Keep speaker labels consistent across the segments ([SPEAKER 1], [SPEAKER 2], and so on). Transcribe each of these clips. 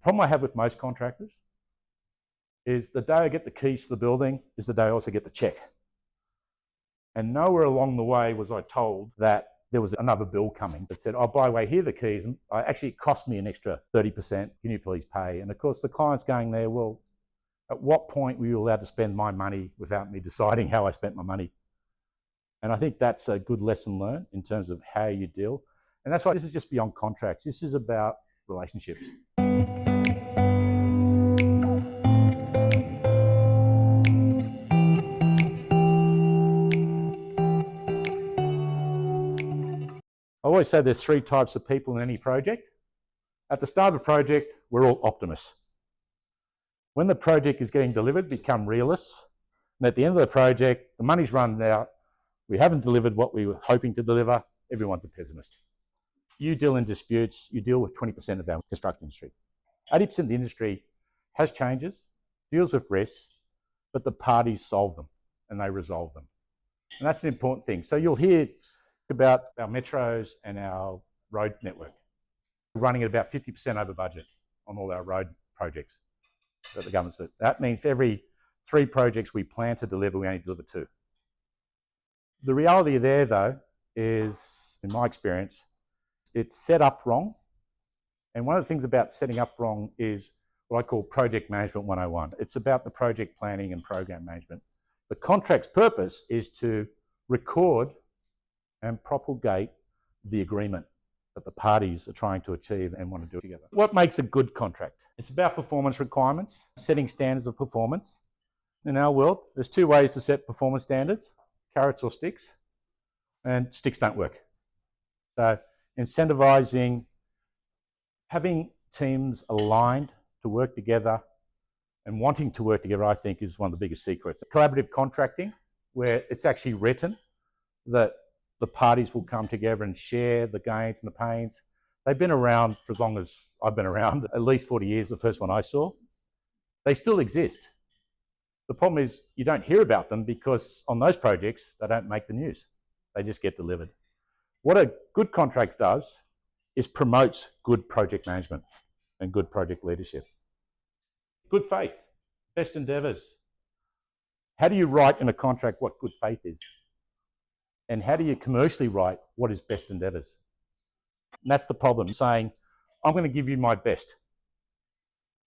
[SPEAKER 1] problem I have with most contractors is the day I get the keys to the building is the day I also get the check. And nowhere along the way was I told that there was another bill coming that said, oh, by the way, here are the keys. And actually, it cost me an extra 30%. Can you please pay? And of course, the client's going there, well, at what point were you allowed to spend my money without me deciding how I spent my money? And I think that's a good lesson learned in terms of how you deal. And that's why this is just beyond contracts. This is about relationships. I always say there's three types of people in any project. At the start of a project, we're all optimists. When the project is getting delivered, become realists. And at the end of the project, the money's run out, we haven't delivered what we were hoping to deliver, everyone's a pessimist. You deal in disputes, you deal with 20% of our construction industry. 80% of the industry has changes, deals with risks, but the parties solve them and they resolve them. And that's an important thing. So you'll hear about our metros and our road network. We're running at about 50% over budget on all our road projects that the government's doing. That means for every 3 projects we plan to deliver, we only deliver 2. The reality there, though, is, in my experience, it's set up wrong. And one of the things about setting up wrong is what I call project management 101. It's about the project planning and program management. The contract's purpose is to record and propagate the agreement that the parties are trying to achieve and want to do together. What makes a good contract? It's about performance requirements, setting standards of performance. In our world, there's 2 ways to set performance standards, carrots or sticks, and sticks don't work. So incentivizing, having teams aligned to work together and wanting to work together, I think, is one of the biggest secrets. Collaborative contracting, where it's actually written that the parties will come together and share the gains and the pains. They've been around for as long as I've been around, at least 40 years, the first one I saw. They still exist. The problem is you don't hear about them because on those projects, they don't make the news. They just get delivered. What a good contract does is promotes good project management and good project leadership. Good faith, best endeavours. How do you write in a contract what good faith is? And how do you commercially write what is best endeavours? And that's the problem, saying, I'm going to give you my best.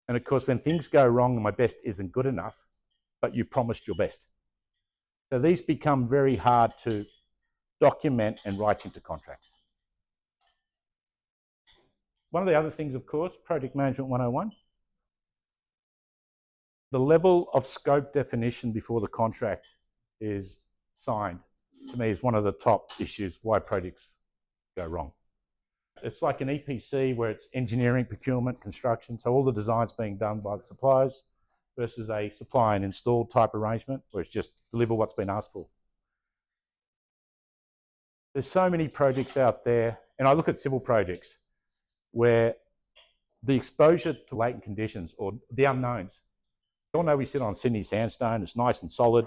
[SPEAKER 1] And of course, when things go wrong and my best isn't good enough, but you promised your best. So these become very hard to document and write into contracts. One of the other things, of course, Project Management 101, the level of scope definition before the contract is signed, to me, is one of the top issues why projects go wrong. It's like an EPC where it's engineering, procurement, construction, so all the designs being done by the suppliers, versus a supply and install type arrangement where it's just deliver what's been asked for. There's so many projects out there, and I look at civil projects where the exposure to latent conditions or the unknowns. We all know we sit on Sydney sandstone, it's nice and solid,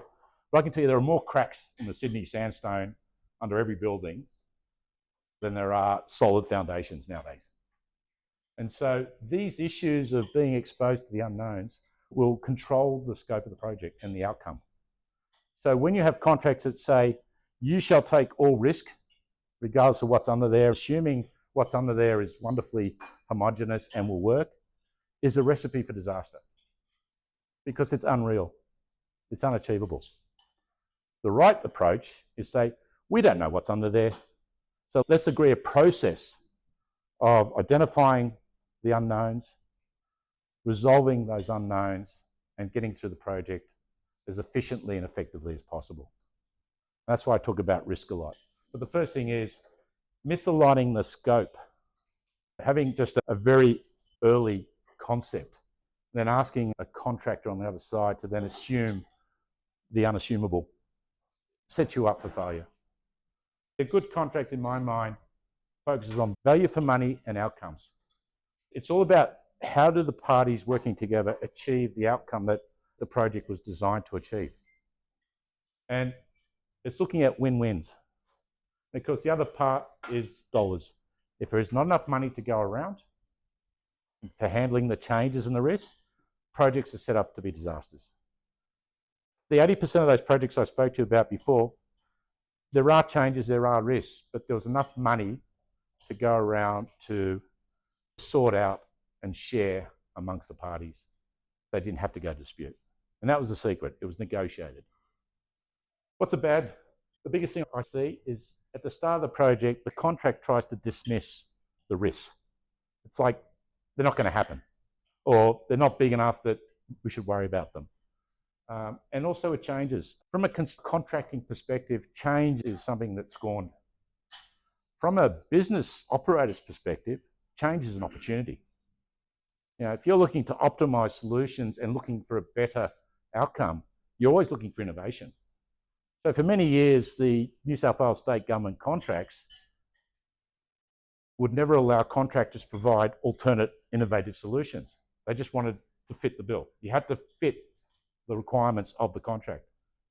[SPEAKER 1] but I can tell you there are more cracks in the Sydney sandstone under every building than there are solid foundations nowadays. And so these issues of being exposed to the unknowns will control the scope of the project and the outcome. So when you have contracts that say, you shall take all risk, regardless of what's under there, assuming what's under there is wonderfully homogeneous and will work, is a recipe for disaster. Because it's unreal, it's unachievable. The right approach is say, we don't know what's under there, so let's agree a process of identifying the unknowns, resolving those unknowns, and getting through the project as efficiently and effectively as possible. That's why I talk about risk a lot. But the first thing is misaligning the scope, having just a very early concept, and then asking a contractor on the other side to then assume the unassumable sets you up for failure. A good contract, in my mind, focuses on value for money and outcomes. It's all about how do the parties working together achieve the outcome that the project was designed to achieve. And it's looking at win-wins. Because the other part is dollars. If there is not enough money to go around, for handling the changes and the risks, projects are set up to be disasters. The 80% of those projects I spoke to you about before, there are changes, there are risks, but there was enough money to go around to sort out and share amongst the parties. They didn't have to go to dispute. And that was the secret. It was negotiated. What's the bad? The biggest thing I see is at the start of the project, the contract tries to dismiss the risks. It's like they're not going to happen, or they're not big enough that we should worry about them. And also it changes. From a contracting perspective, change is something that's gone. From a business operator's perspective, change is an opportunity. You know, if you're looking to optimize solutions and looking for a better outcome, you're always looking for innovation. So for many years, the New South Wales state government contracts would never allow contractors to provide alternate innovative solutions. They just wanted to fit the bill. You had to fit the requirements of the contract.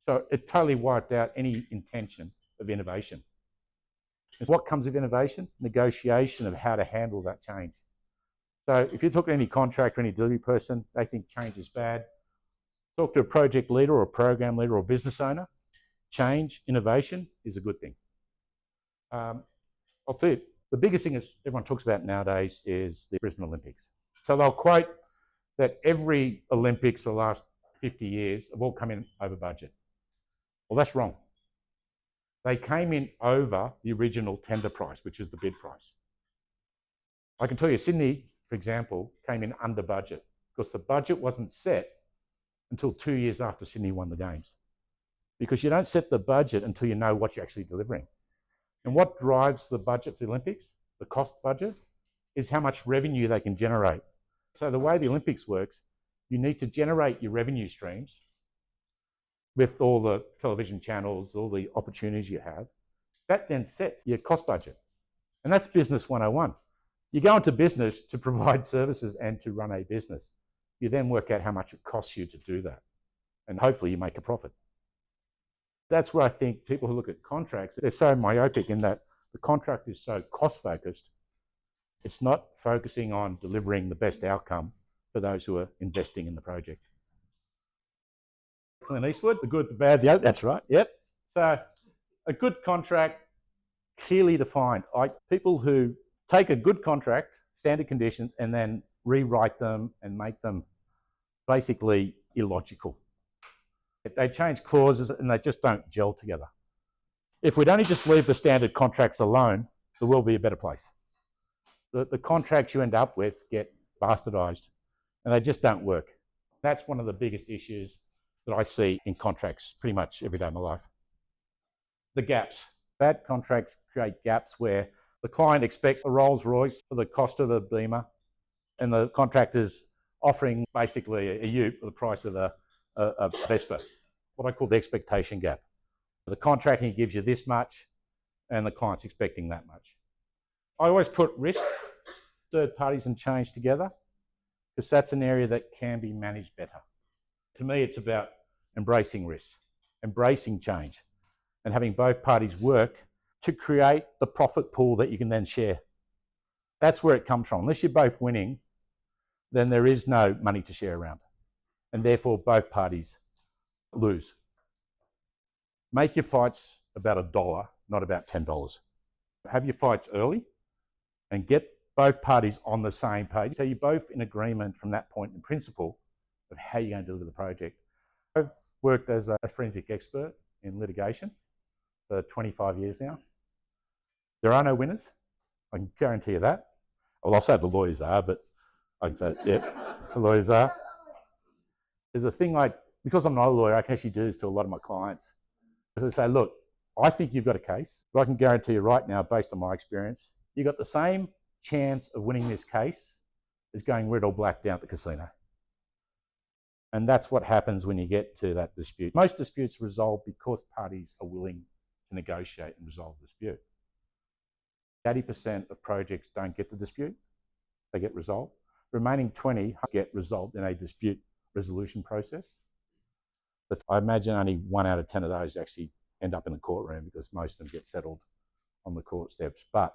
[SPEAKER 1] So it totally wiped out any intention of innovation. And what comes of innovation? Negotiation of how to handle that change. So if you talk to any contractor, any delivery person, they think change is bad. Talk to a project leader or a program leader or business owner, change, innovation is a good thing. I'll tell you, the biggest thing is everyone talks about nowadays is the Brisbane Olympics. So they'll quote that every Olympics for the last 50 years have all come in over budget. Well, that's wrong. They came in over the original tender price, which is the bid price. I can tell you, Sydney, for example, came in under budget because the budget wasn't set until 2 years after Sydney won the Games. Because you don't set the budget until you know what you're actually delivering. And what drives the budget for the Olympics, the cost budget, is how much revenue they can generate. So the way the Olympics works, you need to generate your revenue streams with all the television channels, all the opportunities you have. That then sets your cost budget. And that's business 101. You go into business to provide services and to run a business. You then work out how much it costs you to do that. And hopefully you make a profit. That's where I think people who look at contracts, they're so myopic in that the contract is so cost-focused, it's not focusing on delivering the best outcome for those who are investing in the project. Clint Eastwood, the good, the bad, the ugly, that's right, yep. So a good contract, clearly defined. Like people who take a good contract, standard conditions, and then rewrite them and make them basically illogical. They change clauses and they just don't gel together. If we'd only just leave the standard contracts alone, the world would be a better place. The contracts you end up with get bastardized and they just don't work. That's one of the biggest issues that I see in contracts pretty much every day of my life. The gaps. Bad contracts create gaps where the client expects a Rolls Royce for the cost of the Beamer and the contractor's offering basically a ute for the price of a Vespa. What I call the expectation gap. The contracting gives you this much and the client's expecting that much. I always put risk, third parties and change together because that's an area that can be managed better. To me, it's about embracing risk, embracing change, and having both parties work to create the profit pool that you can then share. That's where it comes from. Unless you're both winning, then there is no money to share around. And therefore, both parties lose. Make your fights about $1, not about $10. Have your fights early and get both parties on the same page. So you're both in agreement from that point in principle of how you're going to deliver the project. I've worked as a forensic expert in litigation for 25 years now. There are no winners. I can guarantee you that. Well, I'll say the lawyers are, but I can say, yeah, the lawyers are. There's a thing like, because I'm not a lawyer, I can actually do this to a lot of my clients. So I say, look, I think you've got a case, but I can guarantee you right now, based on my experience, you've got the same chance of winning this case as going red or black down at the casino. And that's what happens when you get to that dispute. Most disputes resolve because parties are willing to negotiate and resolve the dispute. 80% of projects don't get the dispute, they get resolved. The remaining 20 get resolved in a dispute resolution process. But I imagine only 1 out of 10 of those actually end up in the courtroom because most of them get settled on the court steps. But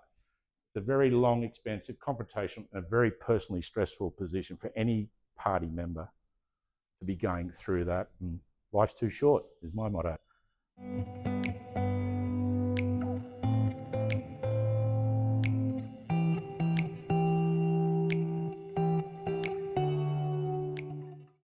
[SPEAKER 1] a very long, expensive, confrontational, and a very personally stressful position for any party member to be going through that. And life's too short is my motto.